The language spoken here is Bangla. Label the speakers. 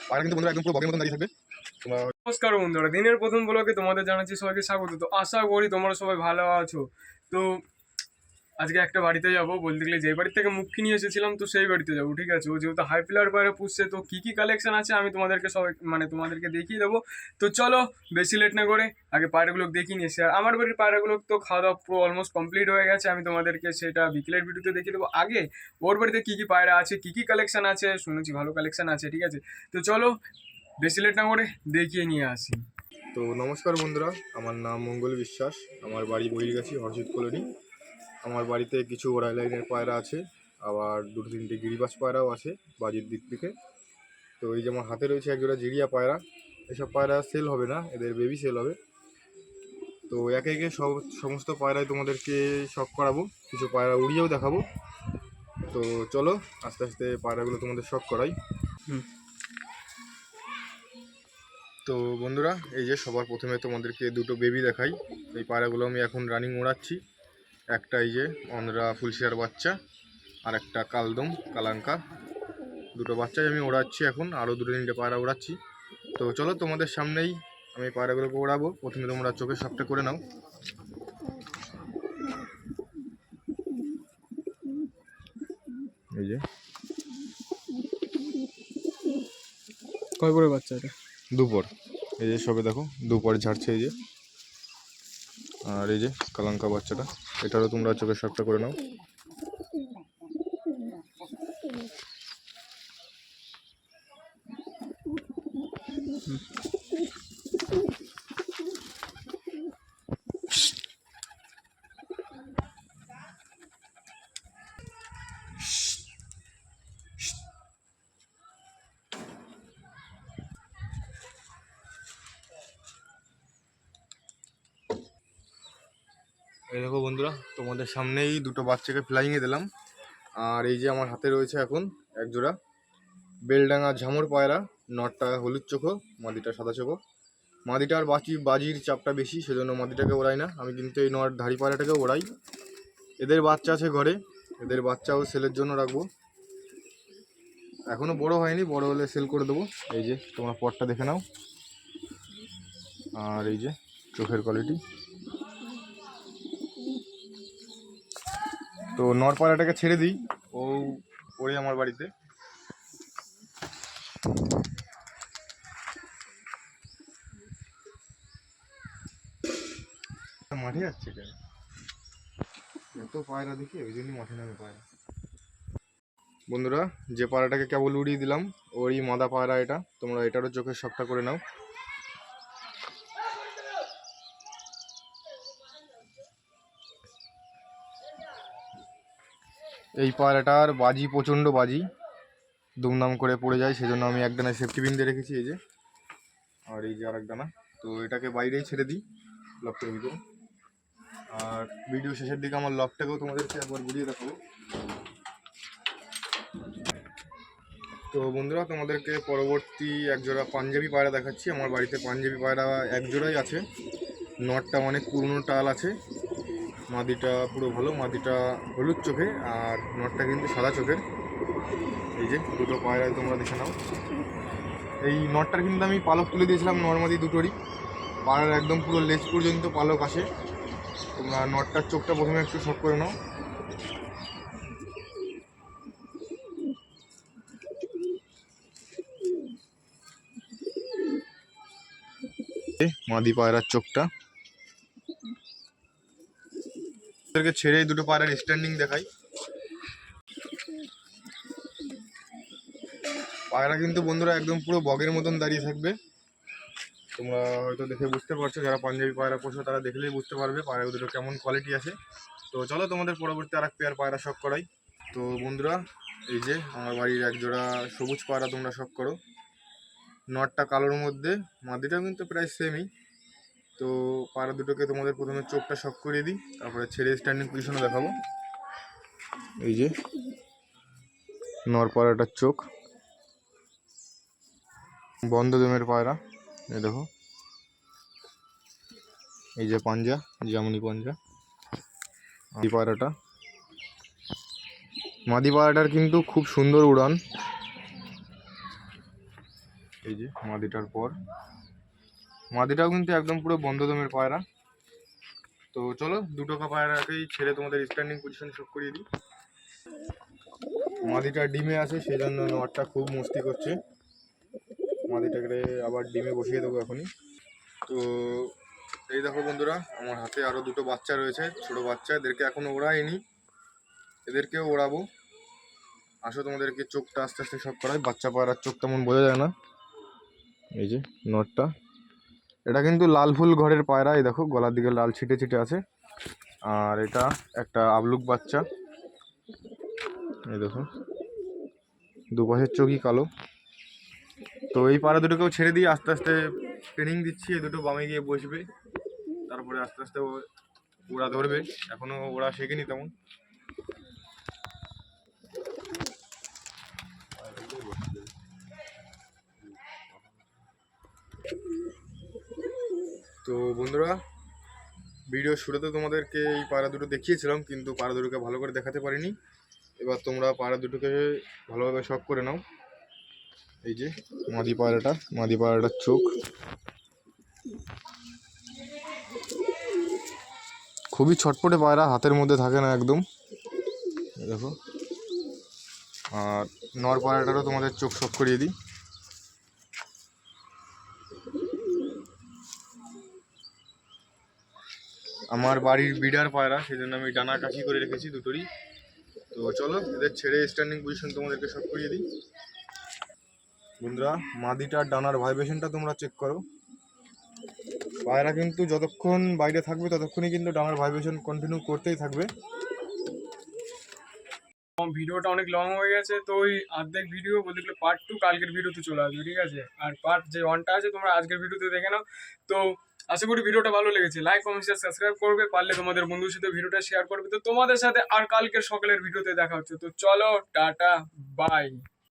Speaker 1: পায়রা কিন্তু বন্ধুরা একদম পুরো বগের মতন দাঁড়িয়ে থাকবে। তোমরা
Speaker 2: নমস্কার বন্ধুরা, দিনের প্রথম ব্লগে তোমাদের জানাচ্ছি সবাইকে স্বাগত। তো আশা করি তোমরা সবাই ভালো আছো। তো আজকে একটা বাড়িতে যাব, বলতে গেলে যে বাড়ি থেকে মুখি নিয়ে এসেছিলাম তো সেই বাড়িতে যাবো, ঠিক আছে। ও যেহেতু হাই ফ্লাওয়ার পায়রা পুষছে, তো কী কী কালেকশন আছে আমি তোমাদেরকে সবাই তোমাদেরকে দেখিয়ে দেবো। তো চলো বেশি লেট না করে আগে পায়রাগুলো দেখিয়ে নিয়ে এসে, আর আমার বাড়ির পায়রাগুলো তো খাওয়া দাওয়া পুরো অলমোস্ট কমপ্লিট হয়ে গেছে, আমি তোমাদেরকে সেটা বিকেলের ভিডিওতে দেখিয়ে দেবো। আগে ওর বাড়িতে কী কী পায়রা আছে, কী কী কালেকশন আছে, শুনেছি ভালো কালেকশন আছে, ঠিক আছে। তো চলো বেশি লেট না করে দেখিয়ে নিয়ে আসি।
Speaker 1: তো নমস্কার বন্ধুরা, আমার নাম মঙ্গল বিশ্বাস, আমার বাড়ি বহির্গাছি হরজিৎ কলোনি। আমার বাড়িতে কিছু ওরাই লাইনের পায়রা আছে, আবার দুটো তিনটে গিরিবাজ পায়রাও আছে বাজির দিক থেকে। তো এই যে আমার হাতে রয়েছে একজোড়া জিরিয়া পায়রা। এসব পায়রা সেল হবে না, এদের বেবি সেল হবে। তো একে একে সমস্ত পায়রাই তোমাদেরকে শখ করাবো, কিছু পায়রা উড়িয়েও দেখাবো। তো চলো আস্তে আস্তে পায়রাগুলো তোমাদের শখ করাই। তো বন্ধুরা, এই যে সবার প্রথমে তোমাদেরকে দুটো বেবি দেখাই। এই পায়রাগুলো আমি এখন রানিং ওড়াচ্ছি। একটা এই যে অন্ধ্রা ফুলশিয়ার বাচ্চা, আর একটা কালদম কালাঙ্কা। দুটো বাচ্চাই আমি ওড়াচ্ছি এখন, আরও দুটো তিনটে পায়রা ওড়াচ্ছি। তো চলো তোমাদের সামনেই আমি পায়রাগুলোকে ওড়াবো। প্রথমে তোমরা চোখের সাপটা করে নাও। এই যে
Speaker 2: কয় করে বাচ্চা এটা?
Speaker 1: দুপর, এই যে সবে দেখো দুপর ঝাড়ছে এই যে। আর এই যে কালাঙ্কা বাচ্চাটা, এটারও তোমরা চোখের সাপটা করে নাও। এই দেখো বন্ধুরা, তোমাদের সামনেই দুটো বাচ্চাকে ফ্লাইংয়ে দিলাম। আর এই যে আমার হাতে রয়েছে এখন একজোড়া বেলডাঙা ঝামর পায়রা। নটটা হলুদ চোখো, মাদিটা সাদা চোখো। মাদিটার বাজির চাপটা বেশি, সেজন্য মাদিটাকে ওড়াই না আমি, কিন্তু এই নট ধাড়ি পায়রাটাকে ওড়াই। এদের বাচ্চা আছে ঘরে, এদের বাচ্চাও সেলের জন্য রাখবো। এখনও বড় হয়নি, বড় হলে সেল করে দেবো। এই যে তোমরা পটটা দেখে নাও, আর এই যে চোখের কোয়ালিটি। তো নর পায়রাটাকে ছেড়ে দিই, ও ওই আমার বাড়িতে। মাঠে যাচ্ছে কেন, এত পায়রা দেখি ওই জন্যই মাঠে নামে পায়রা। বন্ধুরা, যে পায়রাটাকে কেবল উড়িয়ে দিলাম ওই মাদা পায়রা এটা, তোমরা এটারও চোখের শখটা করে নাও। এই পায়রাটার বাজি প্রচণ্ড বাজি, দুমদাম করে পড়ে যায়, সেজন্য আমি একদানা সেফটি পিন দিয়ে রেখেছি এই যে। আর এই যে আর একদানা। তো এটাকে বাইরেই ছেড়ে দিই লকটার ভিতরে। আর ভিডিও শেষের দিকে আমার লকটাকেও তোমাদেরকে একবার ঘুরিয়ে দেখাবো। তো বন্ধুরা, তোমাদেরকে পরবর্তী একজোড়া পাঞ্জাবি পায়রা দেখাচ্ছি। আমার বাড়িতে পাঞ্জাবি পায়রা একজোড়াই আছে। নটটা অনেক পুরনো টাল আছে, মাদিটা পুরো ভালো, মাদিটা হলুদ চোখে আর নটটা কিন্তু সাদা চোখের। এই যে দুটো পায়রায় তোমরা দেখে নাও। এই নটটার কিন্তু আমি পালক তুলে দিয়েছিলাম নর্মাদি দুটোরই। পায়রার একদম পুরো লেজ পর্যন্ত পালক আসে। তোমরা নটটার চোখটা প্রথমে একটু শক করে নাও। মাদি পায়রার চোখটা ওদেরকে ছেড়ে দুটো পায়রার স্ট্যান্ডিং দেখাই। পায়রা কিন্তু বন্ধুরা একদম পুরো বগের মতন দাঁড়িয়ে থাকবে। তোমরা হয়তো দেখে বুঝতে পারছো, যারা পাঞ্জাবি পায়রা পোষো তারা দেখলেই বুঝতে পারবে পায়রা দুটো কেমন কোয়ালিটি আছে। তো চলো তোমাদের পরবর্তী আর এক পেয়ার পায়রা শখ করাই। তো বন্ধুরা, এই যে আমার বাড়ির একজোড়া সবুজ পায়রা তোমরা শখ করো। নটটা কালোর মধ্যে, মাদিটা কিন্তু প্রায় সেমই। তো পায়রা দুটোকে তোমাদের প্রথমে চোখটা শক করিয়ে দিই, তারপরে ছেড়ে স্ট্যান্ডিং পজিশনে দেখাবো। এই যে নর পায়রাটার চোখ, বন্ধ দমের পায়রা। এই দেখো, এই যে পাঞ্জা, জামুনি পাঞ্জা। মাদি পায়রাটা, মাদি পায়রাটার কিন্তু খুব সুন্দর উড়ান। এই যে মাদিটার পর, মাদিটাও কিন্তু একদম পুরো বন্ধ দমের পায়রা। তো চলো দুটো পায়রাকেই ছেড়ে তোমাদের স্ট্যান্ডিং পজিশন শো করিয়ে দিই। মাদিটা ডিমে আছে, সেই জন্য নটটা খুব মস্তি করছে। মাদিটাকে আবার ডিমে বসিয়ে দেবো এখনই। তো এই দেখো বন্ধুরা, আমার হাতে আরও দুটো বাচ্চা রয়েছে, ছোটো বাচ্চা। এদেরকে এখনও ওড়াইনি, এদেরকেও ওড়াবো। আসো তোমাদেরকে চোখটা আস্তে আস্তে সব করাই। বাচ্চা পায়রার চোখ তেমন বোঝা যায় না। এই যে নটটা, এটা কিন্তু লাল ফুল ঘরের পায়রা। এই দেখো গলার দিকে লাল ছিটে ছিটে আছে। আর এটা একটা আবলুক বাচ্চা। এই দেখো দুপাশের চোখই কালো। তো এই পায়রা দুটোকেও ছেড়ে দিয়ে আস্তে আস্তে ট্রেনিং দিচ্ছি। এই দুটো বামে গিয়ে বসবে, তারপরে আস্তে আস্তে ওরা ধরবে। এখনো ওরা শেখেনি তেমন। তো বন্ধুরা, ভিডিও শুরুতে তোমাদেরকে এই পায়রা দুটো দেখিয়েছিলাম, কিন্তু পায়রা দুটোকে ভালো করে দেখাতে পারিনি। এবার তোমরা পায়রা দুটোকে ভালোভাবে শখ করে নাও। এই যে মাদি পায়রাটার চোখ খুবই ছটপটে পায়রা, হাতের মধ্যে থাকে না একদম। দেখো, আর নর পায়রাটারও তোমাদের চোখ শখ করিয়ে দিই। আমার বাড়ির বিডার পায়রা, সেই জন্য আমি ডানা কাঠি করে রেখেছি দুটোরই। তো চলো এদের ছেড়ে স্ট্যান্ডিং পজিশন তোমাদেরকে সব করিয়ে দিই। বন্ধুরা, মাদিটার ডানার ভাইব্রেশনটা তোমরা চেক করো। পায়রা কিন্তু যতক্ষণ বাইরে থাকবে ততক্ষণই কিন্তু ডানার ভাইব্রেশন কন্টিনিউ করতেই থাকবে।
Speaker 2: ভিডিওটা অনেক লং হয়ে গেছে, তো ওই অর্ধেক ভিডিও বলতে গেলে পার্ট 2 কালকের ভিডিওতে চলে আসবে, ঠিক আছে? আর পার্ট যে 1টা আছে তোমরা আজকের ভিডিওতে দেখে নাও। তো আশা করি ভিডিওটা ভালো লেগেছে। লাইক কমেন্ট শেয়ার সাবস্ক্রাইব করবে, পারলে তোমাদের বন্ধুর সাথে ভিডিওটা শেয়ার করবে। তো তোমাদের সাথে আর কালকের সকালের ভিডিওতে দেখা হচ্ছে। তো চলো, টাটা, বাই।